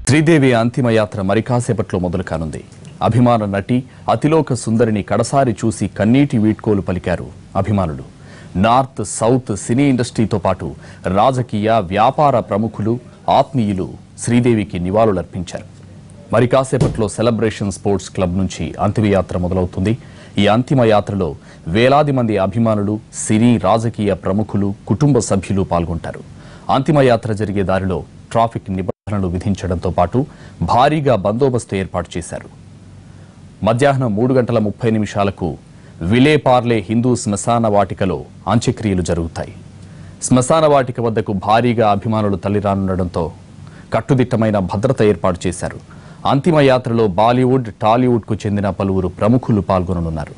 శ్రీదేవి అంతిమ యాత్ర మరికాసేపట్లో మొదలు కానుంది. అభిమాన నటి అతిలోక సుందరిని కడసారి చూసి కన్నీటి వీడ్కోలు పలికారు అభిమానులు. నార్త్ సౌత్ సినీ ఇండస్ట్రీతో పాటు రాజకీయ వ్యాపార ప్రముఖులు ఆత్మీయులు శ్రీదేవికి నివాళులర్పించారు. మరికాసేపట్లో సెలబ్రేషన్ స్పోర్ట్స్ క్లబ్ నుంచి అంతిమయాత్ర మొదలవుతుంది. ఈ అంతిమ యాత్రలో వేలాది మంది అభిమానులు, సినీ రాజకీయ ప్రముఖులు, కుటుంబ సభ్యులు పాల్గొంటారు. అంతిమయాత్ర జరిగే దారిలో ట్రాఫిక్ నిబంధనలు విధించడంతో పాటు భారీగా బందోబస్తు ఏర్పాటు చేశారు. మధ్యాహ్నం 3:30 విలే పార్లే హిందూ శ్మశాన వాటికలో అంత్యక్రియలు జరుగుతాయి. శ్మశాన వాటిక వద్దకు భారీగా అభిమానులు తల్లిరానుండడంతో కట్టుదిట్టమైన భద్రత ఏర్పాటు చేశారు. అంతిమ యాత్రలో బాలీవుడ్, టాలీవుడ్ కు చెందిన పలువురు ప్రముఖులు పాల్గొననున్నారు.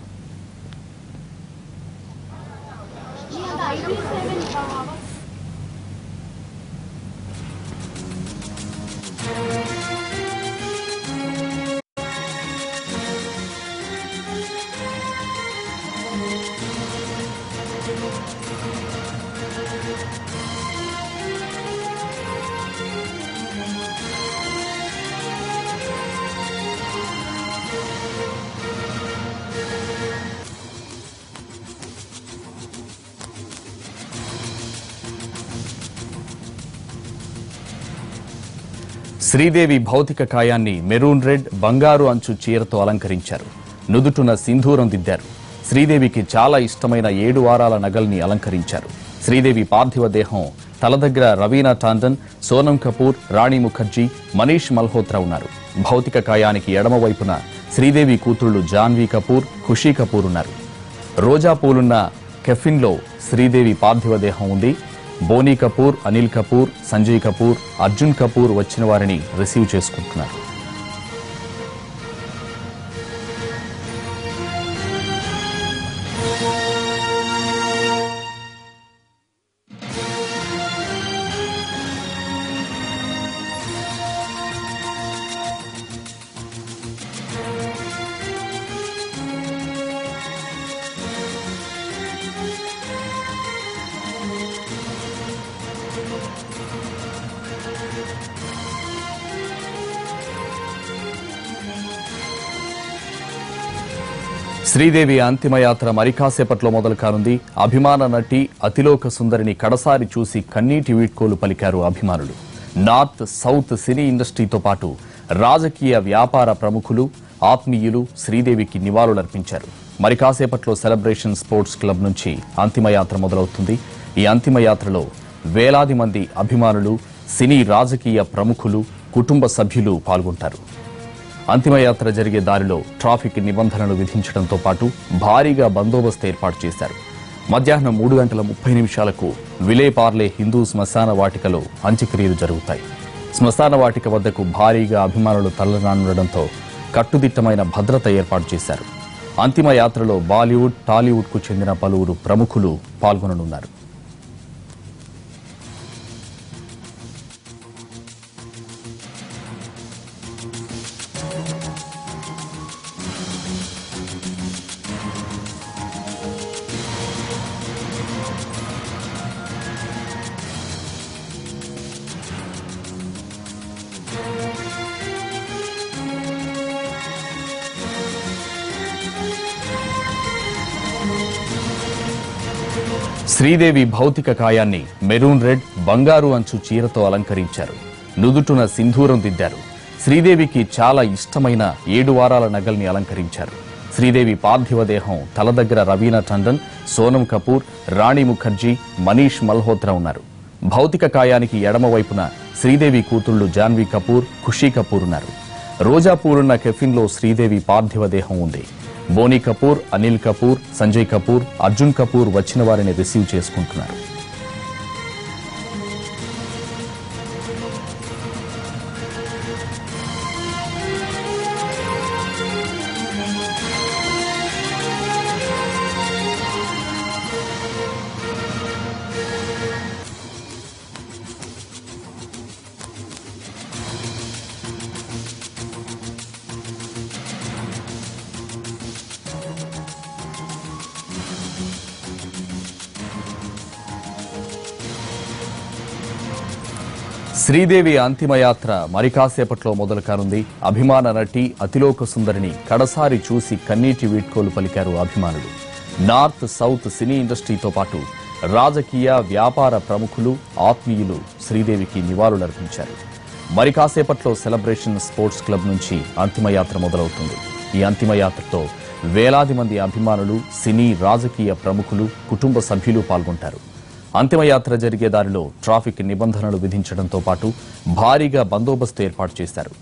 శ్రీదేవి భౌతిక కాయాన్ని మెరూన్ రెడ్, బంగారు అంచు చీరతో అలంకరించారు. నుదుటున సింధూరం దిద్దారు. శ్రీదేవికి చాలా ఇష్టమైన 7 వారాల నగల్ని అలంకరించారు. శ్రీదేవి పార్థివ దేహం తల దగ్గర రవీనా టాండన్, సోనం కపూర్, రాణి ముఖర్జీ, మనీష్ మల్హోత్రా ఉన్నారు. భౌతిక కాయానికి ఎడమ వైపున శ్రీదేవి కూతుళ్లు జాన్వీ కపూర్, ఖుషీ కపూర్ ఉన్నారు. రోజా పూలున్న కెఫిన్లో శ్రీదేవి పార్థివ దేహం ఉంది. బోనీ కపూర్, అనిల్ కపూర్, సంజయ్ కపూర్, అర్జున్ కపూర్ వచ్చిన వారిని రిసీవ్ చేసుకుంటున్నారు. శ్రీదేవి అంతిమయాత్ర మరికాసేపట్లో మొదలు కానుంది. అభిమాన నటి అతిలోక సుందరిని కడసారి చూసి కన్నీటి వీడ్కోలు పలికారు అభిమానులు. నార్త్ సౌత్ సినీ ఇండస్ట్రీతో పాటు రాజకీయ వ్యాపార ప్రముఖులు ఆత్మీయులు శ్రీదేవికి నివాళులర్పించారు. మరికాసేపట్లో సెలబ్రేషన్ స్పోర్ట్స్ క్లబ్ నుంచి అంతిమయాత్ర మొదలవుతుంది. ఈ అంతిమయాత్రలో వేలాది మంది అభిమానులు, సినీ రాజకీయ ప్రముఖులు, కుటుంబ సభ్యులు పాల్గొంటారు. అంతిమయాత్ర జరిగే దారిలో ట్రాఫిక్ నిబంధనలు విధించడంతో పాటు భారీగా బందోబస్తు ఏర్పాటు చేశారు. మధ్యాహ్నం 3:30 విలే పార్లే హిందూ శ్మశాన వాటికలో అంత్యక్రియలు జరుగుతాయి. శ్మశాన వాటిక వద్దకు భారీగా అభిమానులు తరలిరానుండడంతో కట్టుదిట్టమైన భద్రత ఏర్పాటు చేశారు. అంతిమ యాత్రలో బాలీవుడ్, టాలీవుడ్ కు చెందిన పలువురు ప్రముఖులు పాల్గొననున్నారు. శ్రీదేవి భౌతిక కాయాన్ని మెరూన్ రెడ్, బంగారు అంచు చీరతో అలంకరించారు. నుదుటున సింధూరం దిద్దారు. శ్రీదేవికి చాలా ఇష్టమైన 7 వారాల నగల్ని అలంకరించారు. శ్రీదేవి పార్థివ దేహం తల దగ్గర రవీనా టాండన్, సోనం కపూర్, రాణి ముఖర్జీ, మనీష్ మల్హోత్రా ఉన్నారు. భౌతిక కాయానికి ఎడమ వైపున శ్రీదేవి కూతుళ్లు జాన్వీ కపూర్, ఖుషీ కపూర్ ఉన్నారు. రోజా పూలున్న కెఫిన్లో శ్రీదేవి పార్థివ దేహం ఉంది. బోనీ కపూర్, అనిల్ కపూర్, సంజయ్ కపూర్, అర్జున్ కపూర్ వచ్చిన వారిని రిసీవ్ చేసుకుంటున్నారు. శ్రీదేవి అంతిమయాత్ర మరి కాసేపట్లో మొదలు కానుంది. అభిమాన నటి అతిలోక సుందరిని కడసారి చూసి కన్నీటి వీడ్కోలు పలికారు అభిమానులు. నార్త్ సౌత్ సినీ ఇండస్ట్రీతో పాటు రాజకీయ వ్యాపార ప్రముఖులు ఆత్మీయులు శ్రీదేవికి నివాళులర్పించారు. మరి కాసేపట్లో సెలబ్రేషన్ స్పోర్ట్స్ క్లబ్ నుంచి అంతిమయాత్ర మొదలవుతుంది. ఈ అంతిమయాత్రతో వేలాది మంది అభిమానులు, సినీ రాజకీయ ప్రముఖులు, కుటుంబ సభ్యులు పాల్గొంటారు. అంతిమయాత్ర జరిగే దారిలో ట్రాఫిక్ నిబంధనలు విధించడంతో పాటు భారీగా బందోబస్తు ఏర్పాటు చేశారు.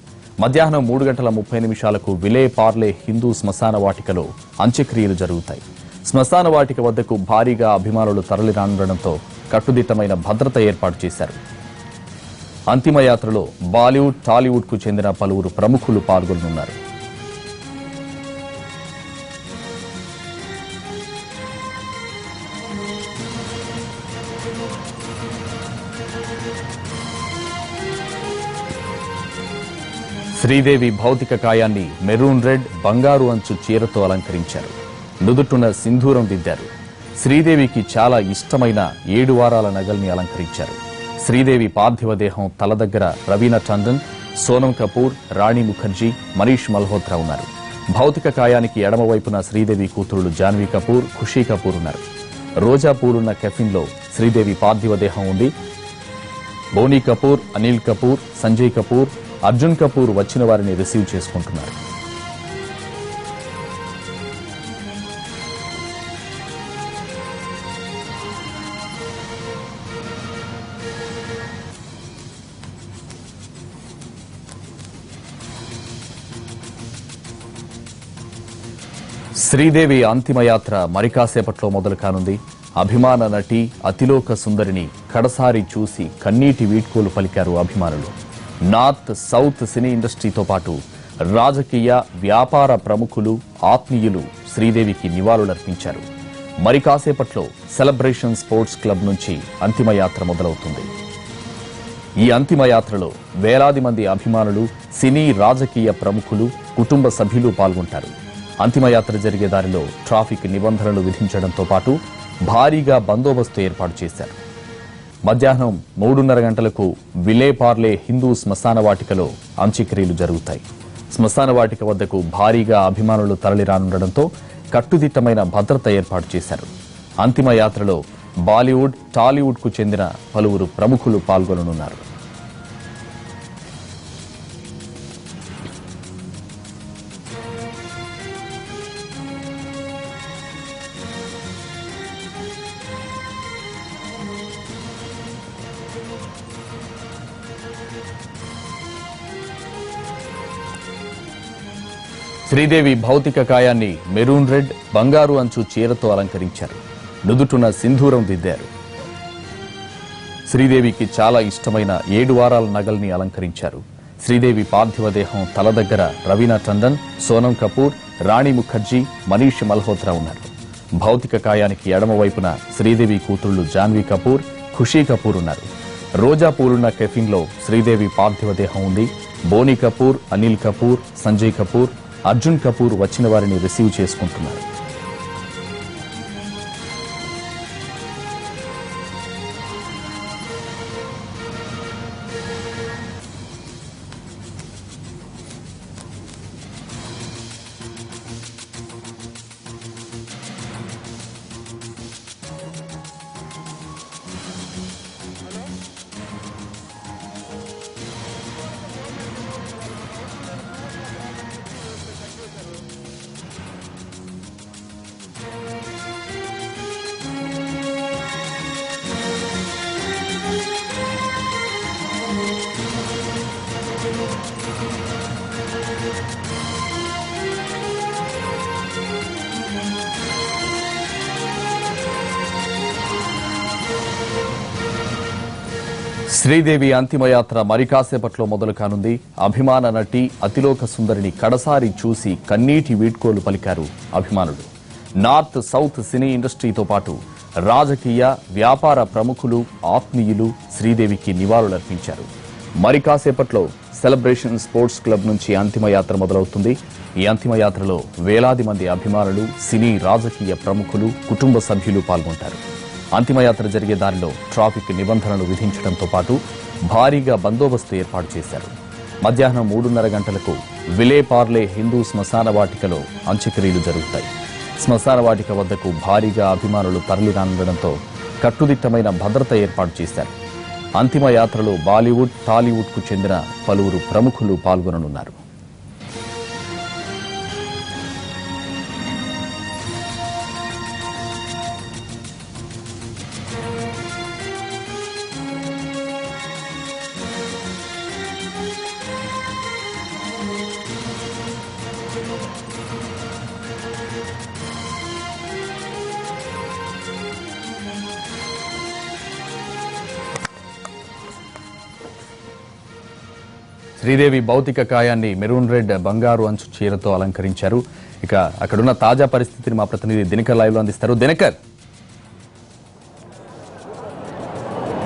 మధ్యాహ్నం 3:30 విలే పార్లే హిందూ శ్మశాన వాటికలో అంత్యక్రియలు జరుగుతాయి. శ్మశాన వాటిక వద్దకు భారీగా అభిమానులు తరలిరానుండడంతో కట్టుదిట్టమైన భద్రత ఏర్పాటు చేశారు. అంతిమయాత్రలో బాలీవుడ్, టాలీవుడ్ కు చెందిన పలువురు ప్రముఖులు పాల్గొనున్నారు. శ్రీదేవి భౌతిక కాయాన్ని మెరూన్ రెడ్, బంగారు అంచు చీరతో అలంకరించారు. నుదుటున సింధూరం దిద్దారు. శ్రీదేవికి చాలా ఇష్టమైన 7 వారాల నగల్ని అలంకరించారు. శ్రీదేవి పార్థివ దేహం తల దగ్గర రవీనా టండన్, సోనం కపూర్, రాణి ముఖర్జీ, మనీష్ మల్హోత్రా ఉన్నారు. భౌతిక కాయానికి ఎడమవైపున శ్రీదేవి కూతురులు జాన్వీ కపూర్, ఖుషీ కపూర్ ఉన్నారు. రోజా పూలున్న కెఫిన్లో శ్రీదేవి పార్థివ దేహం ఉంది. బోనీ కపూర్, అనిల్ కపూర్, సంజయ్ కపూర్, అర్జున్ కపూర్ వచ్చిన వారిని రిసీవ్ చేసుకుంటున్నారు. శ్రీదేవి అంతిమయాత్ర మరి కాసేపట్లో మొదలు కానుంది. అభిమాన నటి అతిలోక సుందరిని కడసారి చూసి కన్నీటి వీడ్కోలు పలికారు అభిమానులు. నార్త్ సౌత్ సినీ ఇండస్ట్రీతో పాటు రాజకీయ వ్యాపార ప్రముఖులు ఆత్మీయులు శ్రీదేవికి నివాళులర్పించారు. మరి కాసేపట్లో సెలబ్రేషన్ స్పోర్ట్స్ క్లబ్ నుంచి అంతిమయాత్ర మొదలవుతుంది. ఈ అంతిమయాత్రలో వేలాది మంది అభిమానులు, సినీ రాజకీయ ప్రముఖులు, కుటుంబ సభ్యులు పాల్గొంటారు. అంతిమయాత్ర జరిగే దారిలో ట్రాఫిక్ నిబంధనలు విధించడంతో పాటు భారీగా బందోబస్తు ఏర్పాటు చేశారు. మధ్యాహ్నం 3:30 విలే పార్లే హిందూ శ్మశాన వాటికలో అంత్యక్రియలు జరుగుతాయి. శ్మశాన వాటిక వద్దకు భారీగా అభిమానులు తరలిరానుండడంతో కట్టుదిట్టమైన భద్రత ఏర్పాటు చేశారు. అంతిమయాత్రలో బాలీవుడ్, టాలీవుడ్ కు చెందిన పలువురు ప్రముఖులు పాల్గొననున్నారు. శ్రీదేవి భౌతిక కాయాన్ని మెరూన్ రెడ్, బంగారు అంచు చీరతో అలంకరించారు. నుదుటున సింధూరం దిద్దారు. శ్రీదేవికి చాలా ఇష్టమైన 7 వారాల నగల్ని అలంకరించారు. శ్రీదేవి పార్థివ దేహం తల దగ్గర రవీనా టండన్, సోనం కపూర్, రాణి ముఖర్జీ, మనీష్ మల్హోత్రా ఉన్నారు. భౌతిక కాయానికి ఎడమవైపున శ్రీదేవి కూతుళ్లు జాన్వీ కపూర్, ఖుషీ కపూర్ ఉన్నారు. రోజా పూలున్న కెఫిన్లో శ్రీదేవి పార్థివ దేహం ఉంది. బోనీ కపూర్, అనిల్ కపూర్, సంజయ్ కపూర్, అర్జున్ కపూర్ వచ్చిన వారిని రిసీవ్ చేసుకుంటున్నారు. శ్రీదేవి అంతిమయాత్ర మరి కాసేపట్లో మొదలు కానుంది. అభిమాన నటి అతిలోక సుందరిని కడసారి చూసి కన్నీటి వీడ్కోలు పలికారు అభిమానులు. నార్త్ సౌత్ సినీ ఇండస్ట్రీతో పాటు రాజకీయ వ్యాపార ప్రముఖులు ఆత్మీయులు శ్రీదేవికి నివాళులర్పించారు. మరి కాసేపట్లో సెలబ్రేషన్ స్పోర్ట్స్ క్లబ్ నుంచి అంతిమయాత్ర మొదలవుతుంది. ఈ అంతిమయాత్రలో వేలాది మంది అభిమానులు, సినీ రాజకీయ ప్రముఖులు, కుటుంబ సభ్యులు పాల్గొంటారు. అంతిమయాత్ర జరిగే దారిలో ట్రాఫిక్ నిబంధనలు విధించడంతో పాటు భారీగా బందోబస్తు ఏర్పాటు చేశారు. మధ్యాహ్నం 3:30 గంటలకు విలేపార్లే హిందూ శ్మశాన వాటికలో అంత్యక్రియలు జరుగుతాయి. శ్మశాన వాటిక వద్దకు భారీగా అభిమానులు తరలిరానుండడంతో కట్టుదిట్టమైన భద్రత ఏర్పాటు చేశారు. అంతిమ యాత్రలో బాలీవుడ్, టాలీవుడ్కు చెందిన పలువురు ప్రముఖులు పాల్గొననున్నారు. శ్రీదేవి భౌతిక కాయాన్ని మెరూన్ రెడ్ బంగారు అంచు చీరతో అలంకరించారు. ఇక అక్కడున్న తాజా పరిస్థితిని మా ప్రతినిధి దినకర్ లైవ్ లో అందిస్తారు. దినకర్,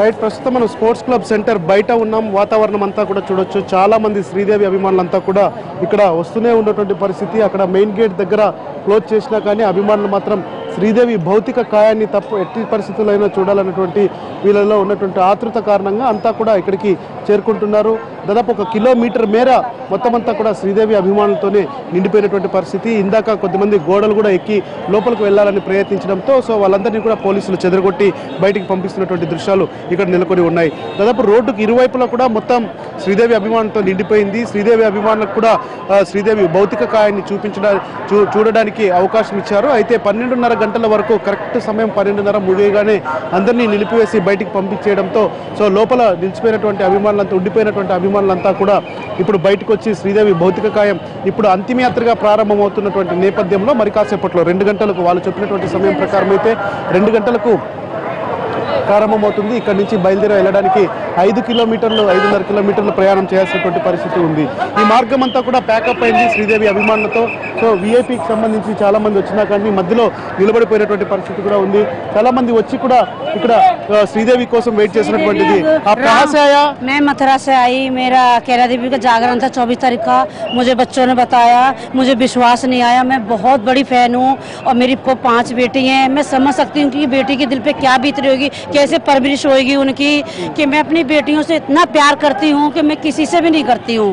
రైట్, ప్రస్తుతం మనం స్పోర్ట్స్ క్లబ్ సెంటర్ బయట ఉన్నాం. వాతావరణం అంతా కూడా చూడొచ్చు. చాలా మంది శ్రీదేవి అభిమానులంతా కూడా ఇక్కడ వస్తూనే ఉన్నటువంటి పరిస్థితి. అక్కడ మెయిన్ గేట్ దగ్గర క్లోజ్ చేసినా కానీ అభిమానులు మాత్రం శ్రీదేవి భౌతిక కాయాన్ని ఎట్టి పరిస్థితుల్లో అయినా చూడాలన్నటువంటి వీళ్ళలో ఉన్నటువంటి ఆతృత కారణంగా అంతా కూడా ఇక్కడికి చేరుకుంటున్నారు. దాదాపు 1 కిలోమీటర్ మేర మొత్తం అంతా కూడా శ్రీదేవి అభిమానులతోనే నిండిపోయినటువంటి పరిస్థితి. ఇందాక కొద్దిమంది గోడలు కూడా ఎక్కి లోపలికి వెళ్లాలని ప్రయత్నించడంతో వాళ్ళందరినీ కూడా పోలీసులు చెదరగొట్టి బయటికి పంపిస్తున్నటువంటి దృశ్యాలు ఇక్కడ నెలకొని ఉన్నాయి. దాదాపు రోడ్డుకు ఇరువైపులా కూడా మొత్తం శ్రీదేవి అభిమానులతో నిండిపోయింది. శ్రీదేవి అభిమానులకు కూడా శ్రీదేవి భౌతిక కాయాన్ని చూడడానికి అవకాశం ఇచ్చారు. అయితే 12:30 గంటల వరకు కరెక్ట్ సమయం 12:30 ముగియగానే అందరినీ నిలిపివేసి బయటికి పంపించేయడంతో లోపల నిలిచిపోయినటువంటి అభిమానులంతా ఉండిపోయినటువంటి అభిమానులంతా కూడా ఇప్పుడు బయటకు వచ్చి శ్రీదేవి భౌతిక కాయం ఇప్పుడు అంతిమయాత్రగా ప్రారంభమవుతున్నటువంటి నేపథ్యంలో మరి కాసేపట్లో 2 గంటలకు వాళ్ళు చెప్పినటువంటి సమయం ప్రకారం అయితే 2 గంటలకు ప్రారంభమవుతుంది. ఇక్కడ నుంచి బయలుదేరి వెళ్ళడానికి 5 కిలోమీటర్లు 5.5 కిలోమీటర్లు ప్రయాణం చేయాల్సినటువంటి పరిస్థితి ఉంది. ఈ మార్గం అంతా కూడా ప్యాకప్ అయింది శ్రీదేవి అభిమానులతో. వీఐపీకి సంబంధించి చాలా మంది వచ్చినా కానీ మధ్యలో నిలబడిపోయినటువంటి పరిస్థితి కూడా ఉంది. చాలా మంది వచ్చి కూడా ఇక్కడ శ్రీదేవి కోసం వెయిట్ చేసినటువంటిది. मैं मथुरा से आई, मेरा कैला देवी का जागरण था 24 तारीख का. मुझे बच्चों ने बताया, मुझे विश्वास नहीं आया. मैं बहुत बड़ी फैन हूँ और मेरी 5 बेटी हैं. मैं समझ सकती हूँ कि बेटी के दिल पे क्या बीत रही होगी, कैसे परवरिश होगी उनकी, कि मैं अपनी बेटियों से इतना प्यार करती हूँ कि मैं किसी से भी नहीं करती हूँ.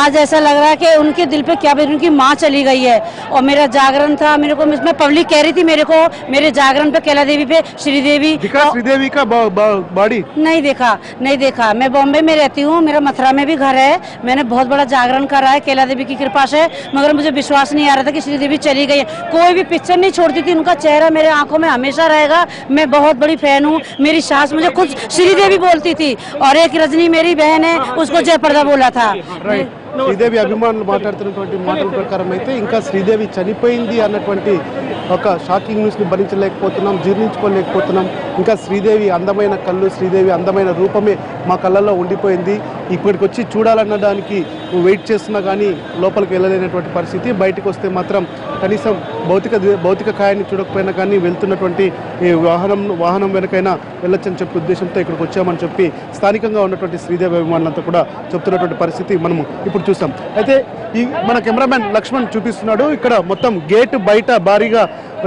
आज ऐसा लग रहा है कि उनके दिल पे क्या बीत, उनकी माँ चली गई है और मेरा जागरण था. मेरे को मैं पब्लिक कह रही थी मेरे को मेरे जागरण पे कैला देवी पे श्रीदेवी का बॉडी नहीं देखा. मैं बॉम्बे में रहती हूँ, मेरा मथुरा में भी घर है. मैंने बहुत बड़ा जागरण करा है कैला देवी की कृपा से, मगर मुझे विश्वास नहीं आ रहा था कि श्रीदेवी चली गई है. कोई भी पिक्चर नहीं छोड़ती थी, उनका चेहरा मेरे आंखों में हमेशा रहेगा. मैं बहुत बड़ी फैन हूँ. मेरी सास मुझे खुद श्रीदेवी बोलती थी और एक रजनी मेरी बहन है, उसको जयप्रदा बोला था. శ్రీదేవి అభిమానులు మాట్లాడుతున్నటువంటి మాటల ప్రకారం అయితే ఇంకా శ్రీదేవి చనిపోయింది అన్నటువంటి ఒక షాకింగ్ న్యూస్ ని భరించలేకపోతున్నాం, జీర్ణించుకోలేకపోతున్నాం. ఇంకా శ్రీదేవి అందమైన కళ్ళు, శ్రీదేవి అందమైన రూపమే మా కళ్ళల్లో ఉండిపోయింది. ఇక్కడికి వచ్చి చూడాలన్నదానికి వెయిట్ చేస్తున్నా కానీ లోపలికి వెళ్ళలేనటువంటి పరిస్థితి. బయటకు వస్తే మాత్రం కనీసం భౌతిక కాయాన్ని చూడకపోయినా కానీ వెళ్తున్నటువంటి వాహనం వెనకైనా వెళ్ళొచ్చని చెప్పే ఉద్దేశంతో ఇక్కడికి వచ్చామని చెప్పి స్థానికంగా ఉన్నటువంటి శ్రీదేవి అభిమానులంతా కూడా చెప్తున్నటువంటి పరిస్థితి మనము ఇప్పుడు చూస్తాం. అయితే మన కెమెరామెన్ లక్ష్మణ్ చూపిస్తున్నాడు. ఇక్కడ మొత్తం గేట్ బయట భారీగా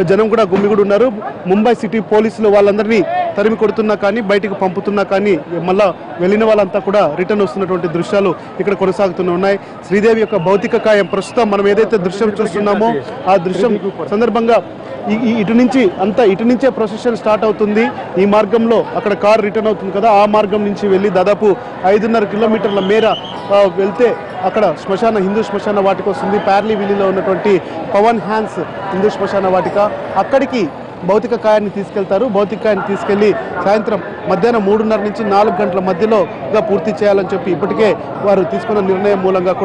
జనం కూడా గుమిగూడి ఉన్నారు. ముంబై సిటీ పోలీసులు వాళ్ళందరినీ తరిమి కొడుతున్నా కానీ బయటకు పంపుతున్నా కానీ మళ్ళా వెళ్ళిన వాళ్ళంతా కూడా రిటర్న్ వస్తున్నటువంటి దృశ్యాలు ఇక్కడ కొనసాగుతూనే ఉన్నాయి. శ్రీదేవి యొక్క భౌతిక కాయం ప్రస్తుతం మనం ఏదైతే దృశ్యం చూస్తున్నామో ఆ దృశ్యం సందర్భంగా ఇటు నుంచే ప్రొసెషన్ స్టార్ట్ అవుతుంది. ఈ మార్గంలో అక్కడ కార్ రిటర్న్ అవుతుంది కదా, ఆ మార్గం నుంచి వెళ్ళి దాదాపు 5.5 కిలోమీటర్ల మేర వెళ్తే అక్కడ హిందూ శ్మశాన వాటిక వస్తుంది. ప్యార్లీవిల్లీలో ఉన్నటువంటి పవన్ హ్యాన్స్ హిందూ శ్మశాన వాటిక, అక్కడికి భౌతిక కాయాన్ని తీసుకెళ్తారు. భౌతిక కాయాన్ని తీసుకెళ్లి సాయంత్రం మధ్యాహ్నం 3:30 నుంచి 4 గంటల మధ్యలో పూర్తి చేయాలని చెప్పి ఇప్పటికే వారు తీసుకున్న నిర్ణయం మూలంగా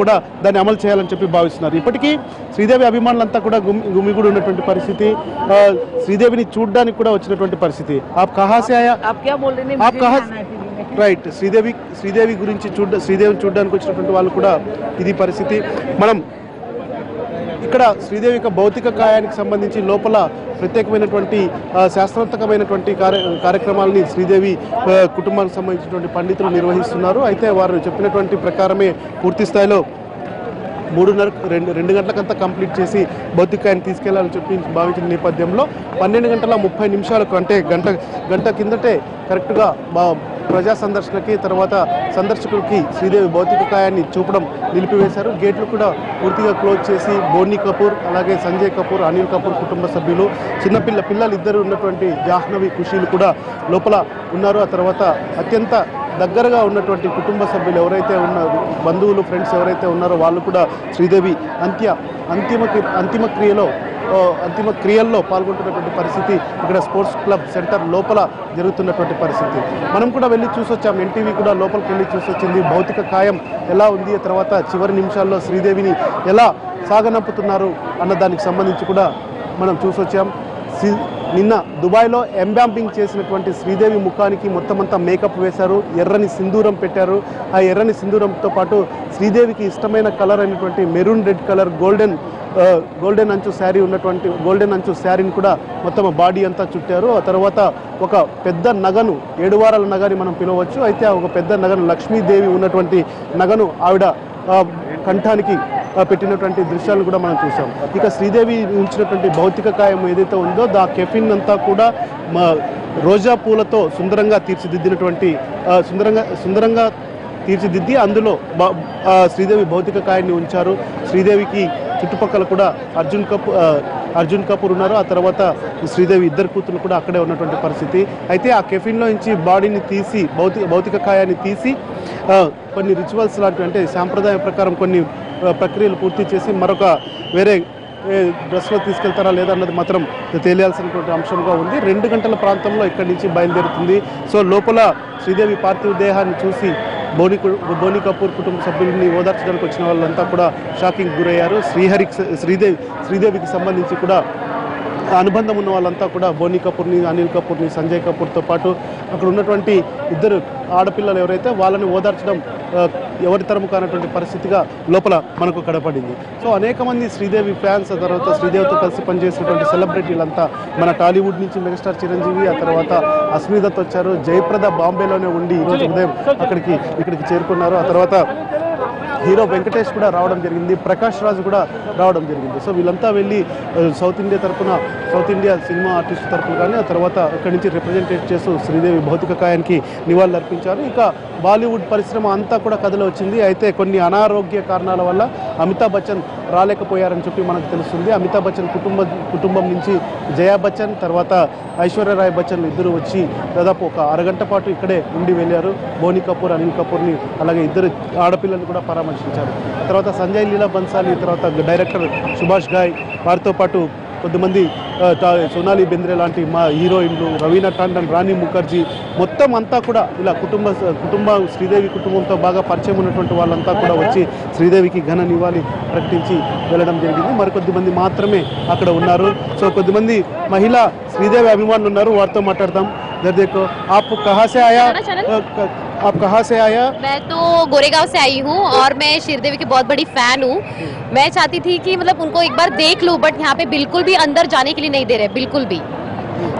కూడా దాన్ని అమలు చేయాలని చెప్పి భావిస్తున్నారు. ఇప్పటికీ శ్రీదేవి అభిమానులంతా కూడా గుమిగూడి ఉన్నటువంటి పరిస్థితి, శ్రీదేవిని చూడడానికి కూడా వచ్చినటువంటి పరిస్థితి. రైట్, శ్రీదేవి గురించి శ్రీదేవిని చూడడానికి వచ్చినటువంటి వాళ్ళు కూడా ఇది పరిస్థితి. మనం ఇక్కడ శ్రీదేవి యొక్క భౌతిక కాయానికి సంబంధించి లోపల ప్రత్యేకమైనటువంటి శాస్త్రోత్తకమైనటువంటి కార్యక్రమాలని శ్రీదేవి కుటుంబానికి సంబంధించినటువంటి పండితులు నిర్వహిస్తున్నారు. అయితే వారు చెప్పినటువంటి ప్రకారమే పూర్తి స్థాయిలో రెండు గంటలకంతా కంప్లీట్ చేసి భౌతికాయాన్ని తీసుకెళ్లాలని చెప్పి భావించిన నేపథ్యంలో 12:30 అంటే గంట కిందటే కరెక్ట్గా ప్రజా సందర్శనకి తర్వాత సందర్శకులకి శ్రీదేవి భౌతిక కాయాన్ని చూపడం నిలిపివేశారు. గేట్లు కూడా పూర్తిగా క్లోజ్ చేసి బోనీ కపూర్ అలాగే సంజయ్ కపూర్, అనిల్ కపూర్ కుటుంబ సభ్యులు, పిల్లలు ఇద్దరు ఉన్నటువంటి జాహ్నవి, ఖుషీలు కూడా లోపల ఉన్నారు. ఆ తర్వాత అత్యంత దగ్గరగా ఉన్నటువంటి కుటుంబ సభ్యులు ఎవరైతే ఉన్నారో, బంధువులు, ఫ్రెండ్స్ ఎవరైతే ఉన్నారో వాళ్ళు కూడా శ్రీదేవి అంతిమ క్రియల్లో పాల్గొంటున్నటువంటి పరిస్థితి ఇక్కడ స్పోర్ట్స్ క్లబ్ సెంటర్ లోపల జరుగుతున్నటువంటి పరిస్థితి. మనం కూడా వెళ్ళి చూసొచ్చాం, ఎన్టీవీ కూడా లోపలికి వెళ్ళి చూసొచ్చింది. భౌతిక కాయం ఎలా ఉంది, తర్వాత చివరి నిమిషాల్లో శ్రీదేవిని ఎలా సాగనంపుతున్నారు అన్న దానికి సంబంధించి కూడా మనం చూసొచ్చాం. నిన్న దుబాయ్లో ఎంబాంపింగ్ చేసినటువంటి శ్రీదేవి ముఖానికి మొత్తం అంతా మేకప్ వేశారు, ఎర్రని సింధూరం పెట్టారు. ఆ ఎర్రని సింధూరంతో పాటు శ్రీదేవికి ఇష్టమైన కలర్ అయినటువంటి మెరూన్ రెడ్ కలర్ గోల్డెన్ అంచు శారీని కూడా మొత్తం బాడీ అంతా చుట్టారు. ఆ తర్వాత ఒక పెద్ద నగను, 7 వారాల నగని మనం పిలవచ్చు. అయితే ఒక పెద్ద నగను, లక్ష్మీదేవి ఉన్నటువంటి నగను ఆవిడ కంఠానికి పెట్టినటువంటి దృశ్యాలను కూడా మనం చూసాం. ఇక శ్రీదేవి ఉంచినటువంటి భౌతిక కాయం ఏదైతే ఉందో దా కెఫిన్ అంతా కూడా రోజా పూలతో సుందరంగా తీర్చిదిద్ది అందులో శ్రీదేవి భౌతిక కాయాన్ని ఉంచారు. శ్రీదేవికి చుట్టుపక్కల కూడా అర్జున్ కపూర్ ఉన్నారు. ఆ తర్వాత శ్రీదేవి ఇద్దరు కూతురు కూడా అక్కడే ఉన్నటువంటి పరిస్థితి. అయితే ఆ కెఫిన్లో నుంచి బాడీని తీసి భౌతిక కాయాన్ని తీసి కొన్ని రిచువల్స్ లాంటివి, అంటే సాంప్రదాయం ప్రకారం కొన్ని ప్రక్రియలు పూర్తి చేసి మరొక వేరే డ్రెస్లో తీసుకెళ్తారా లేదా అన్నది మాత్రం తెలియాల్సినటువంటి అంశంగా ఉంది. 2 గంటల ప్రాంతంలో ఇక్కడి నుంచి బయలుదేరుతుంది. సో లోపల శ్రీదేవి పార్థివ దేహాన్ని చూసి బోనీ కపూర్ కుటుంబ సభ్యులని ఓదార్చడానికి వచ్చిన వాళ్ళంతా కూడా షాకింగ్ గురయ్యారు. శ్రీదేవికి సంబంధించి కూడా అనుబంధం ఉన్న వాళ్ళంతా కూడా బోనీ కపూర్ని, అనిల్ కపూర్ని, సంజయ్ కపూర్తో పాటు అక్కడ ఉన్నటువంటి ఇద్దరు ఆడపిల్లలు ఎవరైతే వాళ్ళని ఓదార్చడం ఎవరి తరము కానటువంటి పరిస్థితిగా లోపల మనకు కనపడింది. సో అనేక మంది శ్రీదేవి ఫ్యాన్స్, ఆ తర్వాత శ్రీదేవితో కలిసి పనిచేసినటువంటి సెలబ్రిటీలంతా మన టాలీవుడ్ నుంచి మెగాస్టార్ చిరంజీవి, ఆ తర్వాత అస్మిదత్ వచ్చారు. జయప్రద బాంబేలోనే ఉండి ఈరోజు ఉదయం ఇక్కడికి చేరుకున్నారు. ఆ తర్వాత హీరో వెంకటేష్ కూడా రావడం జరిగింది, ప్రకాష్ రాజ్ కూడా రావడం జరిగింది. సో వీళ్ళంతా వెళ్ళి సౌత్ ఇండియా సినిమా ఆర్టిస్ట్ తరఫున కానీ ఆ తర్వాత ఇక్కడి నుంచి రిప్రజెంటేట్ చేస్తూ శ్రీదేవి భౌతిక కాయానికి నివాళులు అర్పించారు. ఇక బాలీవుడ్ పరిశ్రమ అంతా కూడా కథలో వచ్చింది. అయితే కొన్ని అనారోగ్య కారణాల వల్ల అమితాబ్ బచ్చన్ రాలేకపోయారని చెప్పి మనకు తెలుస్తుంది. అమితాబ్ బచ్చన్ కుటుంబం నుంచి జయా బచ్చన్, తర్వాత ఐశ్వర్యరాయ్ బచ్చన్ ఇద్దరు వచ్చి దాదాపు ఒక అరగంట పాటు ఇక్కడే ఉండి వెళ్ళారు. బోనీ కపూర్, అనిల్ కపూర్ని అలాగే ఇద్దరు ఆడపిల్లలు కూడా పరామర్శించారు. తర్వాత సంజయ్ లీలా బన్సాలి, తర్వాత డైరెక్టర్ సుభాష్ ఘాయ్, వారితో పాటు కొద్దిమంది సోనాలి బెంద్రే లాంటి మా హీరోయిన్లు, రవీనా టాండన్, రాణి ముఖర్జీ, మొత్తం అంతా కూడా ఇలా శ్రీదేవి కుటుంబంతో బాగా పరిచయం ఉన్నటువంటి వాళ్ళంతా కూడా వచ్చి శ్రీదేవికి ఘన నివాళి ప్రకటించి వెళ్ళడం జరిగింది. మరికొద్దిమంది మాత్రమే అక్కడ ఉన్నారు. సో కొద్దిమంది మహిళా శ్రీదేవి అభిమానులు ఉన్నారు, వారితో మాట్లాడతాం. देखो आप कहाँ से आया? मैं तो गोरेगांव से आई हूँ और मैं श्रीदेवी की बहुत बड़ी फैन हूँ. मैं चाहती थी कि मतलब उनको एक बार देख लूँ, बट यहाँ पे बिल्कुल भी अंदर जाने के लिए नहीं दे रहे, बिल्कुल भी.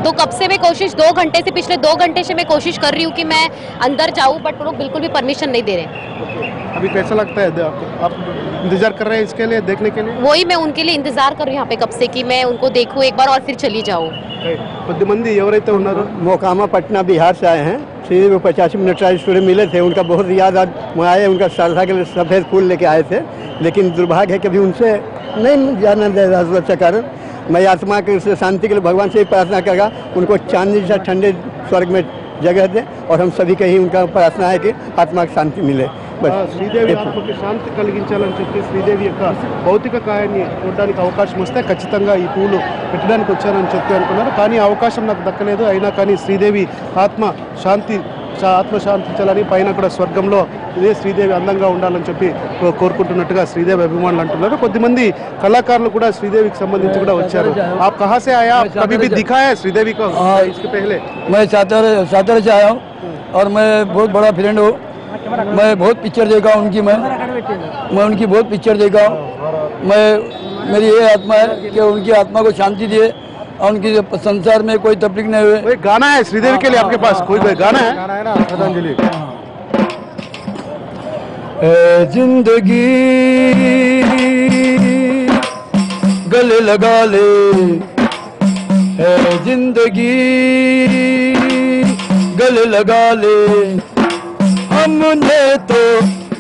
तो कब से मैं पिछले 2 घंटे से मैं कोशिश कर रही हूँ कि मैं अंदर जाऊँ, बट वो लोग बिल्कुल भी परमिशन नहीं दे रहे. अभी कैसा लगता है, आप इंतजार कर रहे हैं इसके लिए, देखने के लिए? वही मैं उनके लिए इंतजार कर रही हूँ यहाँ पे कब से कि मैं उनको देखूँ एक बार और फिर चली जाऊँ. కొద్దిమంది ఎవరైతే ఉన్నారో मोकामा पटना बिहार से आए हैं. श्रीदेवी 50 मिनट स्टूडियो मिले थे, उनका बहुत याद आए. उनका श्रद्धा के लिए सफ़ेद फूल लेके आए थे, लेकिन दुर्भाग्य है कि अभी उनसे नहीं जाना दे रहा सुरक्षा कारण. मैं आत्मा के शांति के लिए भगवान से ही प्रार्थना करेगा उनको चांदी जैसा ठंडे स्वर्ग में जगह दे, और हम सभी का ही उनका प्रार्थना है कि आत्मा की शांति मिले. శ్రీదేవి ఆత్మకి శాంతి కలిగించాలని చెప్పి శ్రీదేవి యొక్క భౌతిక కాయాన్ని చూడడానికి అవకాశం వస్తే ఖచ్చితంగా ఈ పూలు పెట్టడానికి వచ్చానని చెప్పి అనుకున్నారు. కానీ అవకాశం నాకు దక్కలేదు. అయినా కానీ శ్రీదేవి ఆత్మ శాంతించాలని, పైన కూడా స్వర్గంలో ఇదే శ్రీదేవి అందంగా ఉండాలని చెప్పి కోరుకుంటున్నట్టుగా శ్రీదేవి అభిమానులు అంటున్నారు. కొద్దిమంది కళాకారులు కూడా శ్రీదేవికి సంబంధించి కూడా వచ్చారు. आप कहाँ से आया? आप कभी भी दिखा है श्रीदेवी को इसके पहले? मैं सातर से आया हूँ और मैं बहुत बड़ा फ्रेंड हूँ. मैं बहुत पिक्चर देखा हूँ उनकी, मैं उनकी बहुत पिक्चर देखा हूँ. मेरी ये आत्मा है कि उनकी आत्मा को शांति दिए और उनकी संसार में कोई तकलीफ नहीं हुए. कोई गाना है श्रीदेवी के लिए आपके पास? कोई गाना है ना? श्रद्धांजलि. ए जिंदगी गले लगा ले, ए जिंदगी गले लगा ले, हमने तो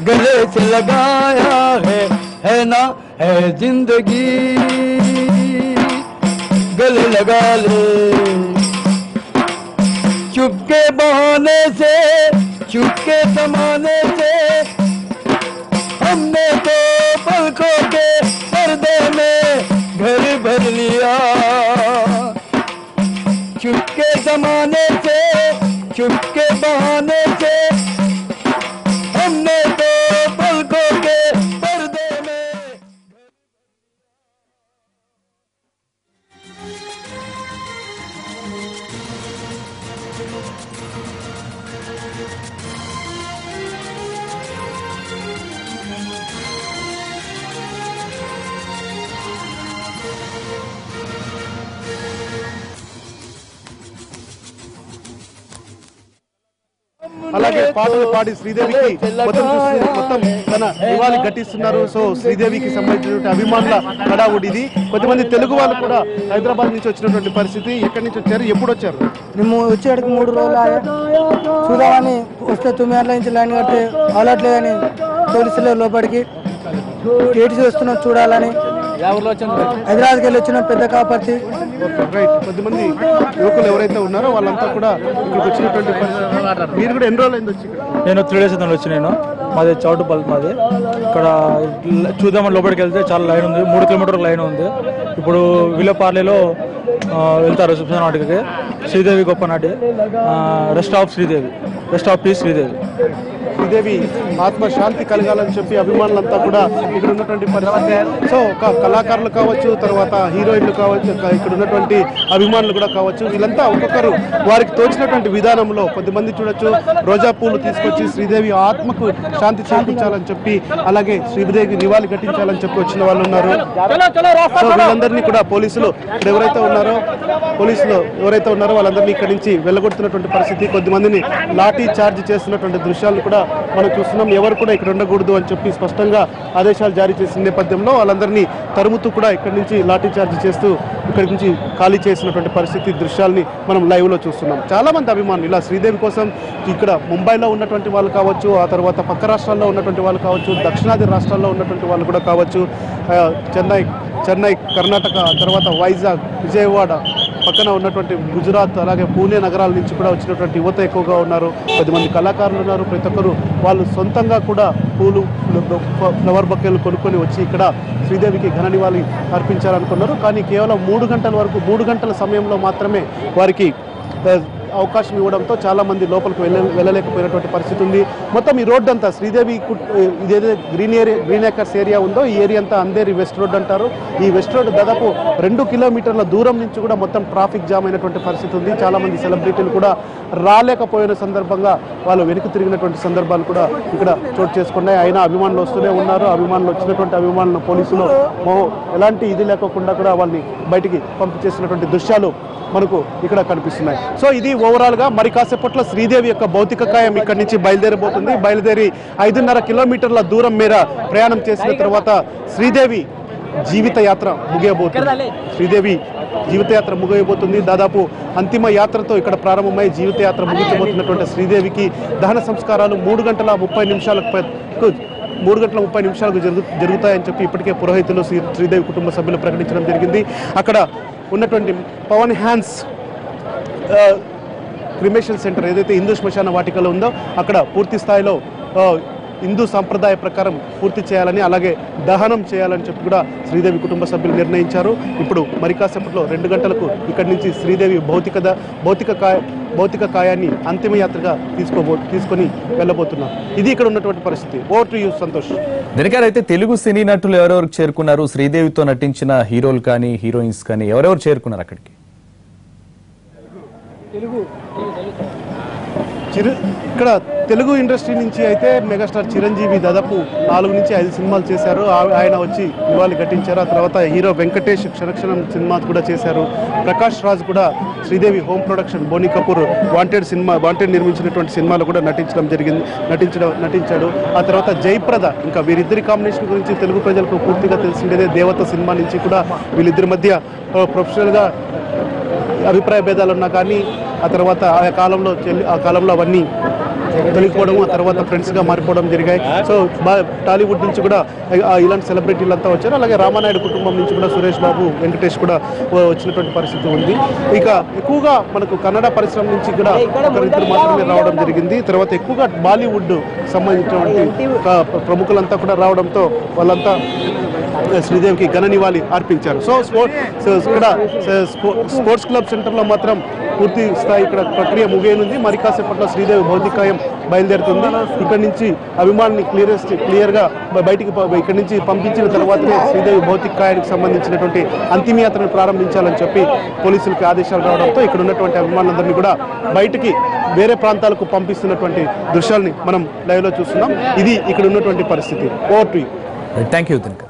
गले से लगाया है ना, है जिंदगी गले लगा ले। चुपके बहाने से, चुपके जमाने से, हमने तो पलकों के पर्दे में घर भर लिया। चुपके जमाने से, चुपके बहाने से, हमने तो पलकों के पर्दे में। అలాగే పాటలు పాడి శ్రీదేవికి మొత్తం తన నివాళి ఘటిస్తున్నారు. సో శ్రీదేవికి సంబంధించినటువంటి అభిమానుల హడావుడి ఇది. కొంతమంది తెలుగు వాళ్ళు కూడా హైదరాబాద్ నుంచి వచ్చినటువంటి పరిస్థితి. ఎక్కడి నుంచి వచ్చారు, ఎప్పుడు వచ్చారు? మేము వచ్చేటికి 3 రోజులు చూద్దామని వస్తే 9 గంటల నుంచి లైన్ కట్టి అలట్లేదని పోలీసులు లోపలికి కేటీసీ వస్తున్నాం చూడాలని. హైదరాబాద్కి వెళ్ళి వచ్చిన పెద్ద కాపర్తి. కొద్దిమంది యువకులు ఎవరైతే ఉన్నారో వాళ్ళంతా కూడా ఇక్కడికి వచ్చినటువంటి పరిస్థితి. మీరు కూడా ఎన్ని రోజులు అయింది వచ్చి? నేను 3 days వచ్చి నేను. మాది చౌటుపల్లి మాది. ఇక్కడ చూద్దామని లోపలికి వెళ్తే చాలా లైన్ ఉంది, 3 కిలోమీటర్ల లైన్ ఉంది. ఇప్పుడు విలేపార్లేలో వెళ్తారు శ్మశాన వాటికి. శ్రీదేవి గొప్ప నాటి, rest of Sridevi, rest of piece Sridevi. Sridevi ఆత్మ శాంతి కలగాలని చెప్పి అభిమానులంతా కూడా ఇక్కడ ఉన్నటువంటి పరిస్థితి. సో ఒక కళాకారులు కావచ్చు, తర్వాత హీరోయిన్లు కావచ్చు, ఇక్కడ ఉన్నటువంటి అభిమానులు కూడా కావచ్చు, వీళ్ళంతా ఒక్కొక్కరు వారికి తోచినటువంటి విధానంలో కొద్దిమంది చూడొచ్చు రోజా పూలు తీసుకొచ్చి శ్రీదేవి ఆత్మకు శాంతి చేకూర్చాలని చెప్పి, అలాగే శ్రీదేవి నివాళి ఘటించాలని చెప్పి వచ్చిన వాళ్ళు ఉన్నారు. సో వీళ్ళందరినీ కూడా పోలీసులు ఇక్కడ ఎవరైతే ఉన్నారో వాళ్ళందరినీ ఇక్కడి నుంచి వెళ్ళగొడుతున్నటువంటి పరిస్థితి. కొద్దిమందిని లాఠీ చార్జ్ చేస్తున్నటువంటి దృశ్యాలు కూడా మనం చూస్తున్నాం. ఎవరు కూడా ఇక్కడ ఉండకూడదు అని చెప్పి స్పష్టంగా ఆదేశాలు జారీ చేసిన నేపథ్యంలో వాళ్ళందరినీ తరుముతూ కూడా ఇక్కడి నుంచి లాఠీ చార్జ్ చేస్తూ ఇక్కడి నుంచి ఖాళీ చేసినటువంటి పరిస్థితి దృశ్యాల్ని మనం లైవ్ లో చూస్తున్నాం. చాలా మంది అభిమానులు ఇలా శ్రీదేవి కోసం ఇక్కడ ముంబైలో ఉన్నటువంటి వాళ్ళు కావచ్చు, ఆ తర్వాత పక్క రాష్ట్రాల్లో ఉన్నటువంటి వాళ్ళు కావచ్చు, దక్షిణాది రాష్ట్రాల్లో ఉన్నటువంటి వాళ్ళు కూడా కావచ్చు, చెన్నై కర్ణాటక, తర్వాత వైజాగ్, విజయవాడ పక్కన ఉన్నటువంటి గుజరాత్, అలాగే పూణే నగరాల నుంచి కూడా వచ్చినటువంటి యువత ఎక్కువగా ఉన్నారు. 10 మంది కళాకారులు ఉన్నారు. ప్రతి ఒక్కరు వాళ్ళు సొంతంగా కూడా పూలు, ఫ్లవర్ బొకేలు కొనుక్కొని వచ్చి ఇక్కడ శ్రీదేవికి ఘన నివాళి అర్పించాలనుకున్నారు. కానీ కేవలం 3 గంటల సమయంలో మాత్రమే వారికి అవకాశం ఇవ్వడంతో చాలా మంది లోపలికి వెళ్ళలేకపోయినటువంటి పరిస్థితి ఉంది. మొత్తం ఈ రోడ్డు అంతా శ్రీదేవి ఇదేదో గ్రీన్ ఏకర్స్ ఏరియా ఉందో ఈ ఏరియా అంతా అందేరి వెస్ట్ రోడ్ అంటారు. ఈ వెస్ట్ రోడ్ దాదాపు 2 కిలోమీటర్ల దూరం నుంచి కూడా మొత్తం ట్రాఫిక్ జామ్ అయినటువంటి పరిస్థితి ఉంది. చాలా మంది సెలబ్రిటీలు కూడా రాలేకపోయిన సందర్భంగా వాళ్ళు వెనక్కి తిరిగినటువంటి సందర్భాలు కూడా ఇక్కడ చోటు చేసుకున్నాయి. అయినా అభిమానులు వస్తూనే ఉన్నారు. అభిమానులు వచ్చినటువంటి అభిమానులను పోలీసులు ఎలాంటి ఇది లేకోకుండా కూడా వాళ్ళని బయటికి పంపించేసినటువంటి దృశ్యాలు మనకు ఇక్కడ కనిపిస్తున్నాయి. సో ఇది ఓవరాల్ గా మరి కాసేపట్లో శ్రీదేవి యొక్క భౌతిక కాయం ఇక్కడి నుంచి బయలుదేరి 5.5 కిలోమీటర్ల దూరం మేర ప్రయాణం చేసిన తర్వాత శ్రీదేవి జీవిత యాత్ర ముగియబోతుంది. దాదాపు అంతిమ యాత్రతో ఇక్కడ ప్రారంభమై జీవిత యాత్ర ముగించబోతున్నటువంటి శ్రీదేవికి దహన సంస్కారాలు 3 గంటల 30 నిమిషాలకు జరుగుతాయని చెప్పి ఇప్పటికే పురోహితులు శ్రీదేవి కుటుంబ సభ్యులు ప్రకటించడం జరిగింది. అక్కడ ఉన్నటువంటి పవన్ హ్యాన్స్ క్రిమేషన్ సెంటర్ ఏదైతే హిందూ శ్మశాన వాటికలో ఉందో అక్కడ పూర్తి స్థాయిలో హిందూ సాంప్రదాయ ప్రకారం పూర్తి చేయాలని, అలాగే దహనం చేయాలని చెప్పి కూడా శ్రీదేవి కుటుంబ సభ్యులు నిర్ణయించారు. ఇప్పుడు మరి కాసేపట్లో 2 గంటలకు ఇక్కడి నుంచి శ్రీదేవి భౌతిక కాయాన్ని అంతిమ యాత్రగా తీసుకొని వెళ్ళబోతున్నారు. ఇది ఇక్కడ ఉన్నటువంటి పరిస్థితి. Over to you Santosh. Dinakar, అయితే తెలుగు సినీ నటులు ఎవరెవరు చేరుకున్నారు? శ్రీదేవితో నటించిన హీరోలు కానీ హీరోయిన్స్ కానీ ఎవరెవరు చేరుకున్నారు అక్కడికి? ఇక్కడ తెలుగు ఇండస్ట్రీ నుంచి అయితే మెగాస్టార్ చిరంజీవి దాదాపు 4 నుంచి 5 సినిమాలు చేశారు. ఆయన వచ్చి నివాళి ఘటించారు. ఆ తర్వాత హీరో వెంకటేష్ క్షణక్షణం సినిమా కూడా చేశారు. ప్రకాష్ రాజ్ కూడా Sridevi home production Boney Kapoor wanted నిర్మించినటువంటి సినిమాలో కూడా నటించాడు. ఆ తర్వాత జయప్రద, ఇంకా వీరిద్దరి కాంబినేషన్ గురించి తెలుగు ప్రజలకు పూర్తిగా తెలిసిండేదే. దేవత సినిమా నుంచి కూడా వీళ్ళిద్దరి మధ్య ప్రొఫెషనల్గా అభిప్రాయ భేదాలు ఉన్నా కానీ ఆ తర్వాత ఆ కాలంలో అవన్నీ తొలగిపోవడం, ఆ తర్వాత ఫ్రెండ్స్గా మారిపోవడం జరిగాయి. సో టాలీవుడ్ నుంచి కూడా ఇలాంటి సెలబ్రిటీలంతా వచ్చారు. అలాగే రామానాయుడు కుటుంబం నుంచి కూడా సురేష్ బాబు, వెంకటేష్ కూడా వచ్చినటువంటి పరిస్థితి ఉంది. ఇక ఎక్కువగా మనకు కన్నడ పరిశ్రమ నుంచి కూడా ఒకరిద్దరు మాత్రమే రావడం జరిగింది. తర్వాత ఎక్కువగా బాలీవుడ్ సంబంధించినటువంటి ప్రముఖులంతా కూడా రావడంతో వాళ్ళంతా శ్రీదేవికి ఘన నివాళి అర్పించారు. సో ఇక్కడ స్పోర్ట్స్ క్లబ్ సెంటర్లో మాత్రం పూర్తి స్థాయి ఇక్కడ ప్రక్రియ ముగియనుంది. మరి కాసేపట్లో శ్రీదేవి భౌతికాయం బయలుదేరుతుంది. ఇక్కడి నుంచి అభిమానుల్ని క్లియర్గా బయటికి ఇక్కడి నుంచి పంపించిన తర్వాతనే శ్రీదేవి భౌతికాయానికి సంబంధించినటువంటి అంతిమయాత్రను ప్రారంభించాలని చెప్పి పోలీసులకి ఆదేశాలు రావడంతో ఇక్కడ ఉన్నటువంటి అభిమానులందరినీ కూడా బయటికి వేరే ప్రాంతాలకు పంపిస్తున్నటువంటి దృశ్యాల్ని మనం లైవ్లో చూస్తున్నాం. ఇది ఇక్కడ ఉన్నటువంటి పరిస్థితి. Over to you. Thank you Dinakar.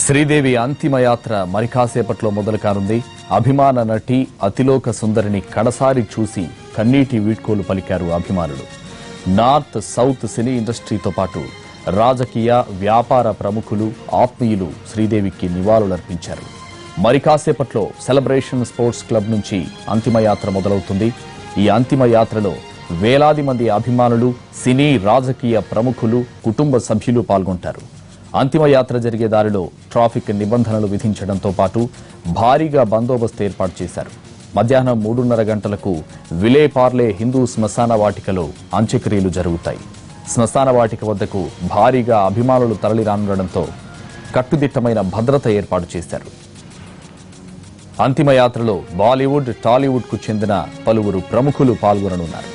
Sridevi అంతిమయాత్ర మరి కాసేపట్లో మొదలు కానుంది. అభిమాన నటి అతిలోక సుందరిని కడసారి చూసి కన్నీటి వీడ్కోలు పలికారు అభిమానులు. నార్త్ సౌత్ సినీ ఇండస్ట్రీతో పాటు రాజకీయ వ్యాపార ప్రముఖులు ఆత్మీయులు శ్రీదేవికి నివాళులర్పించారు. మరి కాసేపట్లో సెలబ్రేషన్ స్పోర్ట్స్ క్లబ్ నుంచి అంతిమయాత్ర మొదలవుతుంది. ఈ అంతిమయాత్రలో వేలాది మంది అభిమానులు, సినీ రాజకీయ ప్రముఖులు, కుటుంబ సభ్యులు పాల్గొంటారు. అంతిమయాత్ర జరిగే దారిలో ట్రాఫిక్ నిబంధనలు విధించడంతో పాటు భారీగా బందోబస్తు ఏర్పాటు చేశారు. మధ్యాహ్నం 3:30 గంటలకు విలేపార్లే హిందూ శ్మశాన వాటికలో అంత్యక్రియలు జరుగుతాయి. శ్మశాన వాటిక వద్దకు భారీగా అభిమానులు తరలిరానుండడంతో కట్టుదిట్టమైన భద్రత ఏర్పాటు చేశారు. అంతిమయాత్రలో బాలీవుడ్, టాలీవుడ్ కు చెందిన పలువురు ప్రముఖులు పాల్గొననున్నారు.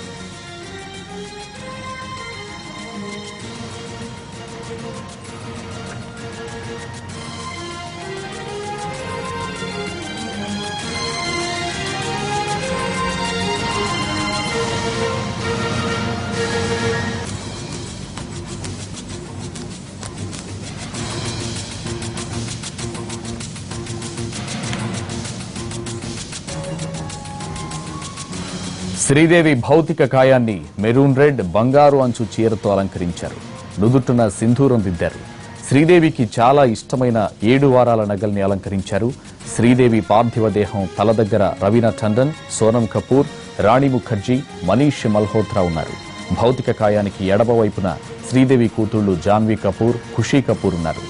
శ్రీదేవి భౌతిక కాయాన్ని మెరూన్ రెడ్, బంగారు అంచు చీరతో అలంకరించారు. నుదుట్టున సింధూరం దిద్దారు. శ్రీదేవికి చాలా ఇష్టమైన 7 వారాల నగల్ని అలంకరించారు. శ్రీదేవి పార్థివ దేహం తల దగ్గర రవీనా టండన్, సోనం కపూర్, రాణి ముఖర్జీ, మనీష్ మల్హోత్రా ఉన్నారు. భౌతిక కాయానికి ఎడమ వైపున శ్రీదేవి కూతుళ్లు జాన్వీ కపూర్, ఖుషీ కపూర్ ఉన్నారు.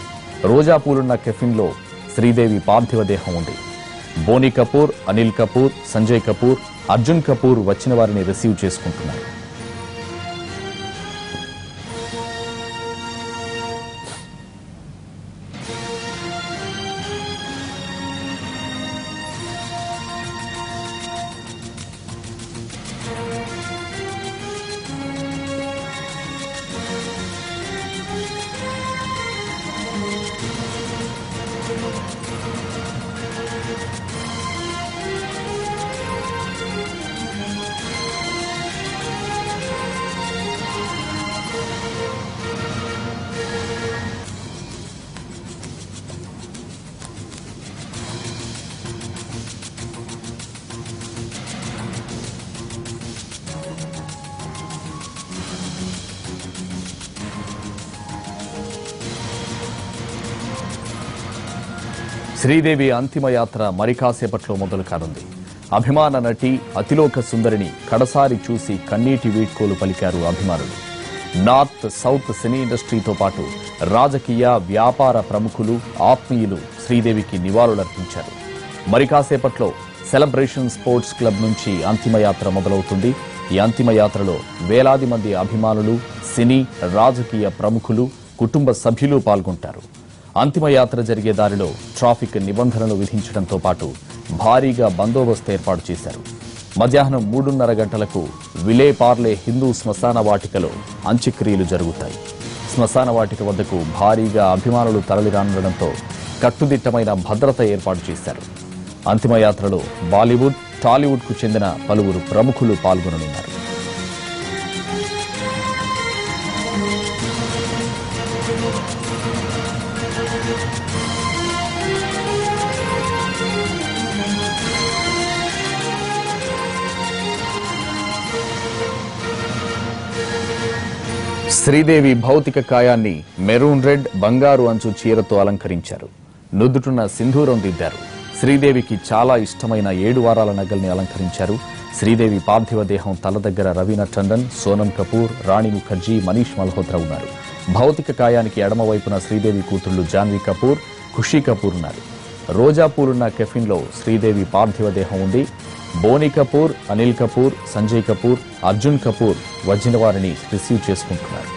రోజా పూలున్న కెఫిన్లో శ్రీదేవి పార్థివ దేహం ఉంది. బోనీ కపూర్, అనిల్ కపూర్, సంజయ్ కపూర్, అర్జున్ కపూర్ వచ్చిన వారిని రిసీవ్ చేసుకుంటున్నారు. శ్రీదేవి అంతిమయాత్ర మరి కాసేపట్లో మొదలు కానుంది. అభిమాన నటి అతిలోక సుందరిని కడసారి చూసి కన్నీటి వీడ్కోలు పలికారు అభిమానులు. నార్త్ సౌత్ సినీ ఇండస్ట్రీతో పాటు రాజకీయ వ్యాపార ప్రముఖులు ఆత్మీయులు శ్రీదేవికి నివాళులర్పించారు. మరి కాసేపట్లో సెలబ్రేషన్ స్పోర్ట్స్ క్లబ్ నుంచి అంతిమయాత్ర మొదలవుతుంది. ఈ అంతిమయాత్రలో వేలాది మంది అభిమానులు, సినీ రాజకీయ ప్రముఖులు, కుటుంబ సభ్యులు పాల్గొంటారు. అంతిమయాత్ర జరిగే దారిలో ట్రాఫిక్ నిబంధనలు విధించడంతో పాటు భారీగా బందోబస్తు ఏర్పాటు చేశారు. మధ్యాహ్నం 3:30 గంటలకు విలే పార్లే హిందూ శ్మశాన వాటికలో అంత్యక్రియలు జరుగుతాయి. శ్మశాన వాటిక వద్దకు భారీగా అభిమానులు తరలిరానుండడంతో కట్టుదిట్టమైన భద్రత ఏర్పాటు చేశారు. అంతిమయాత్రలో బాలీవుడ్, టాలీవుడ్కు చెందిన పలువురు ప్రముఖులు పాల్గొననున్నారు. శ్రీదేవి భౌతిక కాయాన్ని మెరూన్ రెడ్, బంగారు అంచు చీరతో అలంకరించారు. నుదుటున సింధూరం దిద్దారు. శ్రీదేవికి చాలా ఇష్టమైన 7 వారాల నగల్ని అలంకరించారు. శ్రీదేవి పార్థివ దేహం తల దగ్గర రవీనా టండన్, సోనం కపూర్, రాణి ముఖర్జీ, మనీష్ మల్హోత్రా ఉన్నారు. భౌతిక కాయానికి ఎడమవైపున శ్రీదేవి కూతుళ్లు జాన్వీ కపూర్, ఖుషీ కపూర్ ఉన్నారు. రోజా పూలున్న కెఫిన్లో శ్రీదేవి పార్థివ దేహం ఉంది. బోనీ కపూర్, అనిల్ కపూర్, సంజయ్ కపూర్, అర్జున్ కపూర్ వచ్చిన వారిని రిసీవ్ చేసుకుంటున్నారు.